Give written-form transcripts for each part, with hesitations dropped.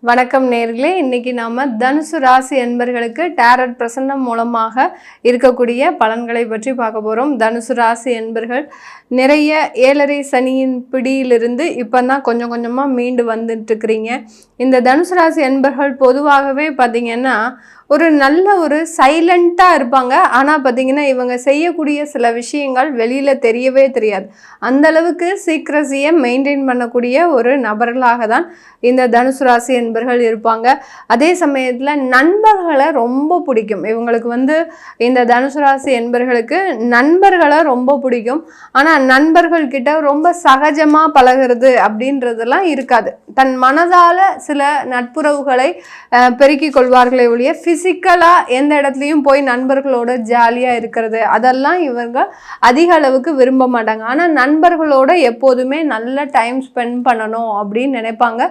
வணக்கம் நேர்களே, இன்னைக்கு நாம தனுசு ராசி என்பர்களுக்கு டேரட் பிரசன்னம் மூலமாக இருக்கக்கூடிய பலன்களை பற்றி பார்க்க போறோம். தனுசு ராசி என்பர்கள் நிறைய ஏழரை சனியின் பிடியிலிருந்து இப்பதான் கொஞ்சம் கொஞ்சமா மீண்டு வந்துட்டு இருக்கிறீங்க. இந்த தனுசு ராசி என்பர்கள் பொதுவாகவே பார்த்தீங்கன்னா ஒரு நல்ல ஒரு சைலண்ட்டாக இருப்பாங்க. ஆனால் பார்த்தீங்கன்னா இவங்க செய்யக்கூடிய சில விஷயங்கள் வெளியில் தெரியவே தெரியாது. அந்த அளவுக்கு சீக்ரஸியை மெயின்டைன் பண்ணக்கூடிய ஒரு நபர்களாக தான் இந்த தனுசு ராசி என்பர்கள் இருப்பாங்க. அதே சமயத்தில் நண்பர்களை ரொம்ப பிடிக்கும் இவங்களுக்கு. இந்த தனுசு ராசி என்பர்களுக்கு நண்பர்களை ரொம்ப பிடிக்கும். ஆனால் நண்பர்கள்கிட்ட ரொம்ப சகஜமாக பழகிறது அப்படின்றதெல்லாம் இருக்காது. தன் மனதால் சில நட்புறவுகளை பெருக்கிக் கொள்வார்களே ஒழிய ஃபிசிக்கலாக எந்த இடத்துலையும் போய் நண்பர்களோட ஜாலியாக இருக்கிறது அதெல்லாம் இவங்க அதிக அளவுக்கு விரும்ப மாட்டாங்க. ஆனால் நண்பர்களோட எப்போதுமே நல்ல டைம் ஸ்பெண்ட் பண்ணணும் அப்படின்னு நினைப்பாங்க.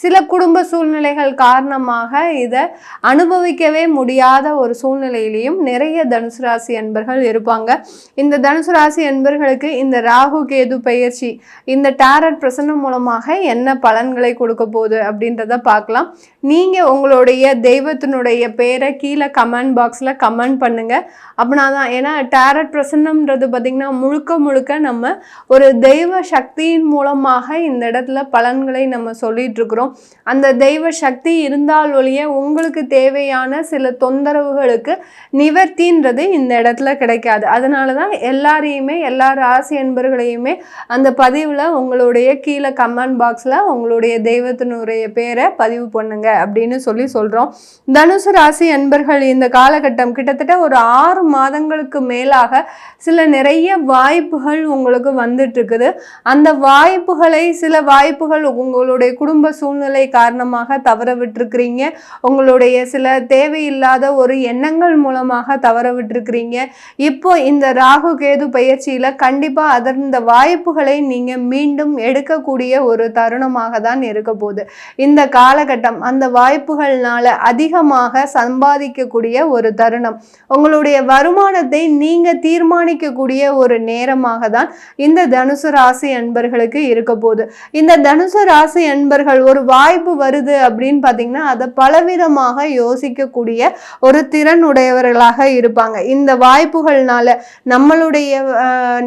சில குடும்ப சூழ்நிலைகள் காரணமாக இதை அனுபவிக்கவே முடியாத ஒரு சூழ்நிலையிலையும் நிறைய தனுசு ராசி அன்பர்கள் இருப்பாங்க. இந்த தனுசு ராசி அன்பர்களுக்கு இந்த ராகு கேது பயிற்சி இந்த டேரட் பிரசன்னம் மூலமாக என்ன பலன்களை கொடுக்க போகுது அப்படின்றத பார்க்கலாம். நீங்கள் உங்களுடைய தெய்வத்தினுடைய பேரை கீழே கமெண்ட் பாக்ஸில் கமெண்ட் பண்ணுங்கள். அப்படின்னா தான், ஏன்னா டேரட் பிரசன்னம்ன்றது பார்த்திங்கன்னா முழுக்க நம்ம ஒரு தெய்வ சக்தியின் மூலமாக இந்த இடத்துல பலன்களை நம்ம சொல்லிகிட்ருக்குறோம். அந்த தெய்வ சக்தி இருந்தால் ஒழிய உங்களுக்கு தேவையான சில தொந்தரவுகளுக்கு நிவர்த்தின்றது இந்த இடத்துல கிடைக்காது. அதனால தான் எல்லாரையுமே எல்லா ராசி அன்பர்களையுமே அந்த பதிவில் உங்களுடைய கீழே கமெண்ட் பாக்ஸில் உங்களுடைய தெய்வத்தினுடைய பேரை பதிவு பண்ணுங்க அப்படின்னு சொல்கிறோம். தனுசு ராசி அன்பர்கள் இந்த காலகட்டம் கிட்டத்தட்ட ஒரு 6 மாதங்களுக்கு மேலாக சில நிறைய வாய்ப்புகள் உங்களுக்கு வந்துட்டு இருக்குது. அந்த சில வாய்ப்புகள் உங்களுடைய குடும்ப சூழ்நிலை காரணமாக தவற விட்டுருக்கிறீங்க. உங்களுடைய சில தேவையில்லாத ஒரு எண்ணங்கள் மூலமாக தவற விட்டுருக்கிறீங்க. இப்போ இந்த ராகு கேது பயிற்சியில கண்டிப்பா இந்த வாய்ப்புகளை நீங்க மீண்டும் எடுக்கக்கூடிய ஒரு தருணமாக தான் இருக்க போகுது. இந்த காலகட்டம் அந்த வாய்ப்புகள்னால அதிகமாக சம்பாதிக்கக்கூடிய ஒரு தருணம். உங்களுடைய வருமானத்தை நீங்க தீர்மானிக்கக்கூடிய ஒரு நேரமாக தான் இந்த தனுசு ராசி அன்பர்களுக்கு இருக்க போகுது. இந்த தனுசு ராசி அன்பர்கள் ஒரு வாய்ப்பு வருது அப்படின்னு பார்த்தீங்கன்னா அதை பலவிதமாக யோசிக்கக்கூடிய ஒரு திறன் உடையவர்களாக இருப்பாங்க. இந்த வாய்ப்புகள்னால நம்மளுடைய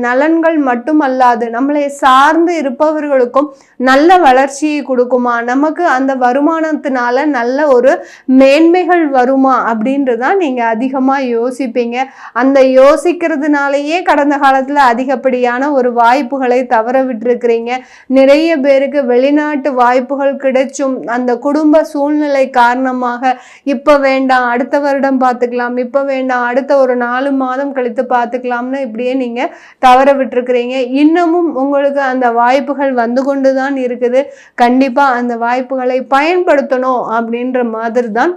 நலன்கள் மட்டுமல்லாது நம்மளை சார்ந்து இருப்பவர்களுக்கும் நல்ல வளர்ச்சியை கொடுக்குமா, நமக்கு அந்த வருமானத்தினால நல்ல ஒரு மேன்மைகள் வருமா அப்படின்றதான் நீங்க அதிகமா யோசிப்பீங்க. அந்த யோசிக்கிறதுனாலேயே கடந்த காலத்துல அதிகப்படியான ஒரு வாய்ப்புகளை தவற விட்டுருக்கிறீங்க. நிறைய பேருக்கு வெளிநாட்டு வாய்ப்புகள் கிடைச்சும் அந்த குடும்ப சூழ்நிலை காரணமாக இப்ப வேண்டாம் அடுத்த வருடம் பார்த்துக்கலாம், இப்ப வேண்டாம் அடுத்த ஒரு 4 மாதம் கழித்து பார்த்துக்கலாம்னு இப்படியே நீங்க தவற விட்டுருக்கிறீங்க. இன்னமும் உங்களுக்கு அந்த வாய்ப்புகள் வந்து கொண்டுதான் இருக்குது. கண்டிப்பா அந்த வாய்ப்புகளை பயன்படுத்தணும் அப்படின்ற மாதிரி தான்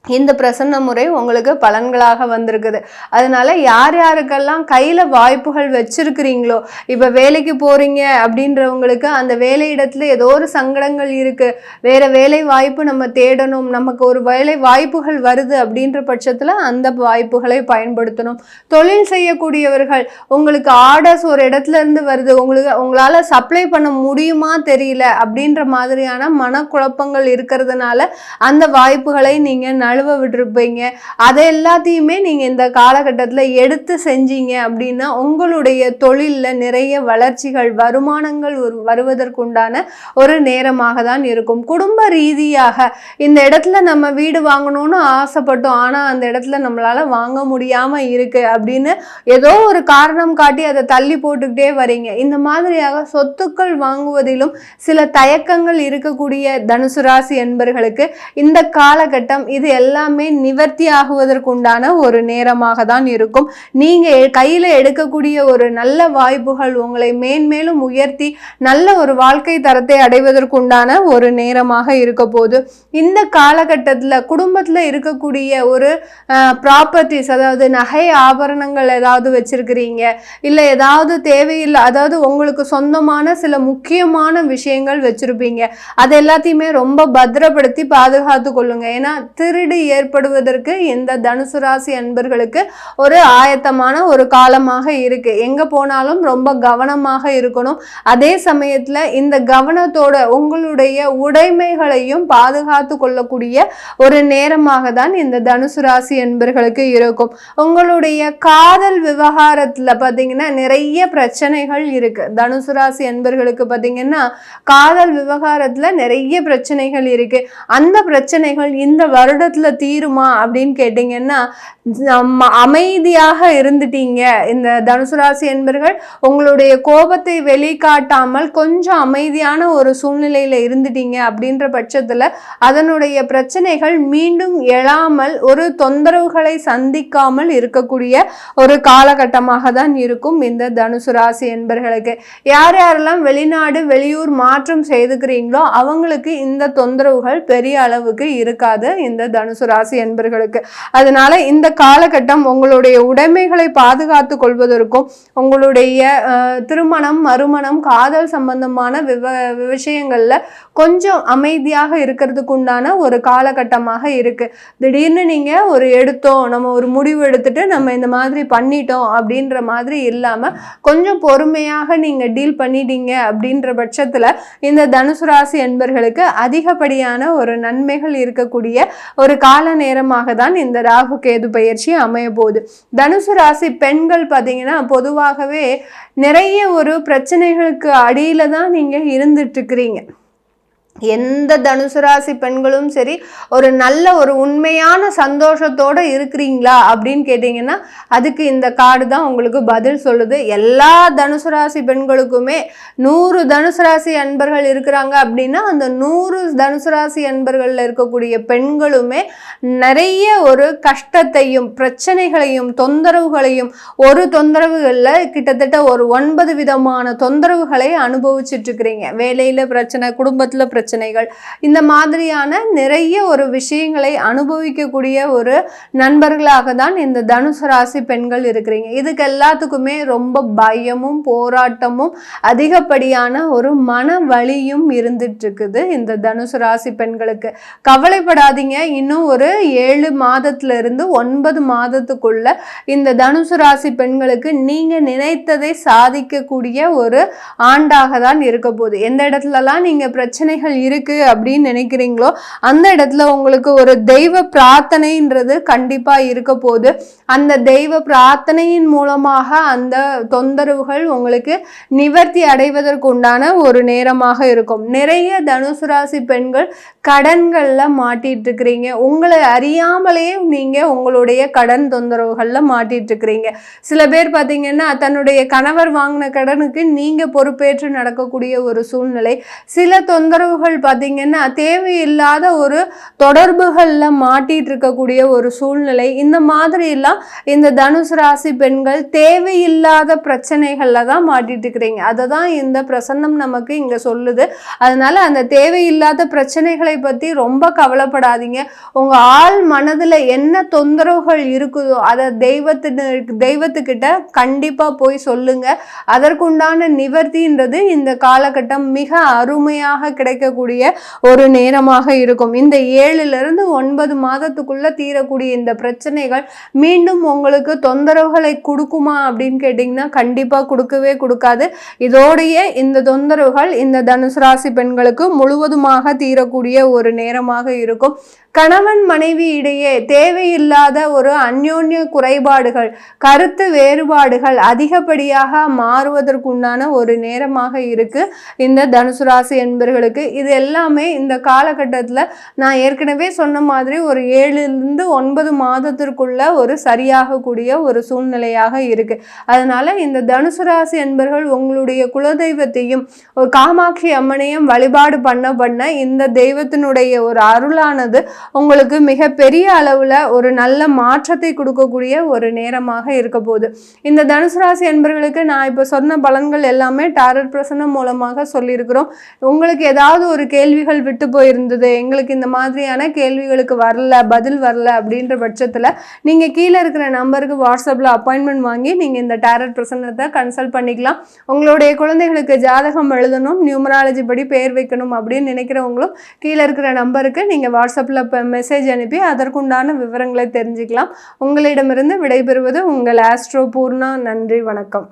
இந்த பிரசன்ன முறை உங்களுக்கு பலன்களாக வந்திருக்குது. அதனால யார் யாருக்கெல்லாம் கையில் வாய்ப்புகள் வச்சிருக்கிறீங்களோ, இப்போ வேலைக்கு போறீங்க அப்படின்றவங்களுக்கு அந்த வேலையிடத்துல ஏதோ ஒரு சங்கடங்கள் இருக்கு, வேற வேலை வாய்ப்பு நம்ம தேடணும், நமக்கு ஒரு வேலை வாய்ப்புகள் வருது அப்படின்ற பட்சத்தில் அந்த வாய்ப்புகளை பயன்படுத்தணும். தொழில் செய்யக்கூடியவர்கள் உங்களுக்கு ஆர்டர்ஸ் ஒரு இடத்துல இருந்து வருது, உங்களால் சப்ளை பண்ண முடியுமா தெரியல அப்படின்ற மாதிரியான மனக்குழப்பங்கள் இருக்கிறதுனால அந்த வாய்ப்புகளை நீங்கள் நழுவ விட்டுருப்பீங்க. அதை எல்லாத்தையுமே நீங்க இந்த காலகட்டத்தில் எடுத்து செஞ்சீங்க அப்படின்னா உங்களுடைய தொழிலில் நிறைய வளர்ச்சிகள் வருமானங்கள் வருவதற்குண்டான ஒரு நேரமாக தான் இருக்கும். குடும்ப ரீதியாக இந்த இடத்துல நம்ம வீடு வாங்கணும்னு ஆசைப்பட்டோம், ஆனால் அந்த இடத்துல நம்மளால வாங்க முடியாம இருக்கு அப்படின்னு ஏதோ ஒரு காரணம் காட்டி அதை தள்ளி போட்டுக்கிட்டே வரீங்க. இந்த மாதிரியாக சொத்துக்கள் வாங்குவதிலும் சில தயக்கங்கள் இருக்கக்கூடிய தனுசு ராசி என்பர்களுக்கு இந்த காலகட்டம் இது எல்லாமே நிவர்த்தி ஆகுவதற்குண்டான ஒரு நேரமாக தான் இருக்கும். நீங்க கையில எடுக்கக்கூடிய ஒரு நல்ல வாய்ப்புகள் உங்களை மேன்மேலும் உயர்த்தி நல்ல ஒரு வாழ்க்கை தரத்தை அடைவதற்குண்டான ஒரு நேரமாக இருக்க போது. இந்த காலகட்டத்தில் குடும்பத்தில் இருக்கக்கூடிய ஒரு ப்ராப்பர்ட்டிஸ், அதாவது நகை ஆபரணங்கள் ஏதாவது வச்சிருக்கிறீங்க, இல்லை ஏதாவது தேவையில்லை, அதாவது உங்களுக்கு சொந்தமான சில முக்கியமான விஷயங்கள் வச்சிருப்பீங்க, அது எல்லாத்தையுமே ரொம்ப பத்திரப்படுத்தி பாதுகாத்து கொள்ளுங்க. ஏன்னா திருடி முதலீடு ஏற்படுவதற்கு இந்த தனுசு ராசி அன்பர்களுக்கு ஒரு ஆயத்தமான ஒரு காலமாக இருக்கு. எங்க போனாலும் ரொம்ப கவனமாக இருக்கணும். அதே சமயத்துல இந்த கவனத்தோட உங்களுடைய உடைமைகளையும் பாதுகாத்து கொள்ளக்கூடிய ஒரு நேரமாக தான் இந்த தனுசு ராசி அன்பர்களுக்கு இருக்கும். உங்களுடைய காதல் விவகாரத்துல பாத்தீங்கன்னா நிறைய பிரச்சனைகள் இருக்கு. தனுசு ராசி அன்பர்களுக்கு பாத்தீங்கன்னா காதல் விவகாரத்துல நிறைய பிரச்சனைகள் இருக்கு. அந்த பிரச்சனைகள் இந்த வருடத்துல தீருமா அப்படின்னு கேட்டீங்கன்னா, அமைதியாக இருந்துட்டீங்க இந்த தனுசு ராசி என்பர்கள், உங்களுடைய கோபத்தை வெளிக்காட்டாமல் கொஞ்சம் அமைதியான ஒரு சூழ்நிலையில இருந்துட்டீங்க அப்படின்ற பட்சத்துல அதனுடைய பிரச்சனைகள் மீண்டும் எழாமல் ஒரு தொந்தரவுகளை சந்திக்காமல் இருக்கக்கூடிய ஒரு காலகட்டமாக தான் இருக்கும் இந்த தனுசு ராசி என்பர்களுக்கு. யார் யாரெல்லாம் வெளிநாடு வெளியூர் மாற்றம் செய்துக்கிறீங்களோ அவங்களுக்கு இந்த தொந்தரவுகள் பெரிய அளவுக்கு இருக்காது இந்த தனுசு ராசி என்பர்களுக்கு. அதனால இந்த காலகட்டம் உங்களுடைய உடைமைகளை பாதுகாத்து கொள்வதற்கும் உங்களுடைய திருமணம் மறுமணம் காதல் சம்பந்தமான விஷயங்கள்ல கொஞ்சம் அமைதியாக இருக்கிறதுக்கு உண்டான ஒரு காலகட்டமாக இருக்கு. திடீர்னு நீங்க நம்ம ஒரு முடிவு எடுத்துட்டு நம்ம இந்த மாதிரி பண்ணிட்டோம் அப்படின்ற மாதிரி இல்லாம கொஞ்சம் பொறுமையாக நீங்க டீல் பண்ணிட்டீங்க அப்படின்ற பட்சத்துல இந்த தனுசு ராசி என்பர்களுக்கு அதிகப்படியான ஒரு நன்மைகள் இருக்கக்கூடிய ஒரு கால நேரமாக தான் இந்த ராகு கேது பயிற்சி அமைய போகுது. தனுசு ராசி பெண்கள் பார்த்தீங்கன்னா பொதுவாகவே நிறைய ஒரு பிரச்சனைகளுக்கு அடியில தான் நீங்க இருந்துட்டு இருக்கிறீங்க. எந்த தனுசு ராசி பெண்களும் சரி ஒரு நல்ல ஒரு உண்மையான சந்தோஷத்தோட இருக்கிறீங்களா அப்படின்னு கேட்டீங்கன்னா அதுக்கு இந்த கார்டு தான் உங்களுக்கு பதில் சொல்லுது. எல்லா தனுசு ராசி பெண்களுக்குமே 100 தனுசு ராசி அன்பர்கள் இருக்கிறாங்க அப்படின்னா அந்த 100 தனுசு ராசி அன்பர்கள்ல இருக்கக்கூடிய பெண்களுமே நிறைய ஒரு கஷ்டத்தையும் பிரச்சனைகளையும் தொந்தரவுகளையும் ஒரு தொந்தரவுகள்ல கிட்டத்தட்ட ஒரு 9 விதமான தொந்தரவுகளை அனுபவிச்சுட்டு இருக்கிறீங்க. வேலையில பிரச்சனை, குடும்பத்துல பிரச்சனைகள், இந்த மாதிரியான நிறைய ஒரு விஷயங்களை அனுபவிக்கக்கூடிய ஒரு நண்பர்களாக தான் இந்த தனுசு ராசி பெண்கள் இருக்கிறீங்க. இதுக்கு எல்லாத்துக்குமே ரொம்ப பயமும் போராட்டமும் அதிகப்படியான ஒரு மன வலியும் இருந்துட்டு இருக்குது இந்த தனுசு ராசி பெண்களுக்கு. கவலைப்படாதீங்க, இன்னும் ஒரு 7 மாதத்துல இருந்து 9 மாதத்துக்குள்ள இந்த தனுசு ராசி பெண்களுக்கு நீங்க நினைத்ததை சாதிக்கக்கூடிய ஒரு ஆண்டாக தான் இருக்க போகுது. எந்த இடத்துலலாம் நீங்க பிரச்சனைகள் இருக்கு அப்படின்னு நினைக்கிறீங்களோ அந்த இடத்துல உங்களுக்கு ஒரு தெய்வ பிரார்த்தனைன்றது கண்டிப்பா இருக்க போகுது. அந்த தெய்வ பிரார்த்தனையின் மூலமாக அந்த தொந்தரவுகள் உங்களுக்கு நிவர்த்தி அடைவதற்கு உண்டான ஒரு நேரமாக இருக்கும். நிறைய தனுசு ராசி பெண்கள் கடன்கள்ல மாட்டிட்டு இருக்கிறீங்க. உங்களை அறியாமலேயே நீங்க உங்களுடைய கடன் தொந்தரவுகள்ல மாட்டிட்டு இருக்கிறீங்க. சில பேர் பாத்தீங்கன்னா தன்னுடைய கணவர் வாங்கின கடனுக்கு நீங்க பொறுப்பேற்று நடக்கக்கூடிய ஒரு சூழ்நிலை. சில தொந்தரவுகள் பார்த்தீங்கன்னா தேவையில்லாத ஒரு தொடர்புகள்ல மாட்டிட்டு இருக்கக்கூடிய ஒரு சூழ்நிலை. இந்த மாதிரி எல்லாம் இந்த தனுசு ராசி பெண்கள் தேவையில்லாத பிரச்சனைகள்ல தான் மாட்டிட்டு இருக்கிறீங்க. அதை தான் இந்த பிரசன்னம் நமக்கு இங்க சொல்லுது. அதனால அந்த தேவையில்லாத பிரச்சனைகளை பத்தி ரொம்ப கவலைப்படாதீங்க. உங்க ஆள் மனதுல என்ன தொந்தரவுகள் இருக்குதோ அதை தெய்வத்துக்கிட்ட கண்டிப்பா போய் சொல்லுங்க. அதற்குண்டான நிவர்த்தின்றது இந்த காலகட்டம் மிக அருமையாக கிடைக்கக்கூடிய ஒரு நேரமாக இருக்கும். இந்த 7 இருந்து 9 மாதத்துக்குள்ள தீரக்கூடிய இந்த பிரச்சனைகள் மீண்டும் உங்களுக்கு தொந்தரவுகளை கொடுக்குமா அப்படின்னு கேட்டீங்கன்னா கண்டிப்பா கொடுக்கவே கொடுக்காது. இதோடைய இந்த தொந்தரவுகள் இந்த தனுசு ராசி பெண்களுக்கு முழுவதுமாக தீரக்கூடிய ஒரு நேரமாக இருக்கும். கணவன் மனைவி இடையே தேவையில்லாத ஒரு அந்யோன்ய குறைபாடுகள், கருத்து வேறுபாடுகள் அதிகப்படியாக மாறுவதற்குண்டான ஒரு நேரமாக இருக்கு இந்த தனுசு ராசி என்பர்களுக்கு. இது எல்லாமே இந்த காலகட்டத்தில் நான் ஏற்கனவே சொன்ன மாதிரி ஒரு 7 இருந்து 9 மாதத்திற்குள்ள ஒரு சரியாகக்கூடிய ஒரு சூழ்நிலையாக இருக்கு. அதனால இந்த தனுசு ராசி என்பர்கள் உங்களுடைய குலதெய்வத்தையும் ஒரு காமாட்சி அம்மனையும் வழிபாடு பண்ண இந்த தெய்வத்தினுடைய ஒரு அருளானது உங்களுக்கு மிக பெரிய அளவுல ஒரு நல்ல மாற்றத்தை கொடுக்கக்கூடிய ஒரு நேரமாக இருக்க போகுது. இந்த தனுசு ராசி அன்பர்களுக்கு நான் இப்ப சொன்ன பலன்கள் எல்லாமே டாரட் பிரசன்னம் மூலமாக சொல்லியிருக்கிறோம். உங்களுக்கு ஏதாவது ஒரு கேள்விகள் விட்டு போயிருந்தது, எங்களுக்கு இந்த மாதிரியான கேள்விகளுக்கு பதில் வரல அப்படின்ற பட்சத்துல நீங்க கீழே இருக்கிற நம்பருக்கு வாட்ஸ்அப்ல அப்பாயின்மெண்ட் வாங்கி நீங்க இந்த டாரட் பிரசன்னத்தை கன்சல்ட் பண்ணிக்கலாம். உங்களுடைய குழந்தைகளுக்கு ஜாதகம் எழுதணும், நியூமராலஜி படி பெயர் வைக்கணும் அப்படின்னு நினைக்கிறவங்களும் கீழே இருக்கிற நம்பருக்கு நீங்க வாட்ஸ்அப்ல மெசேஜ் அனுப்பி அதற்குண்டான விவரங்களை தெரிஞ்சுக்கலாம். உங்களிடமிருந்து விடைபெறுவது உங்கள் ஆஸ்ட்ரோ பூர்ணா. நன்றி, வணக்கம்.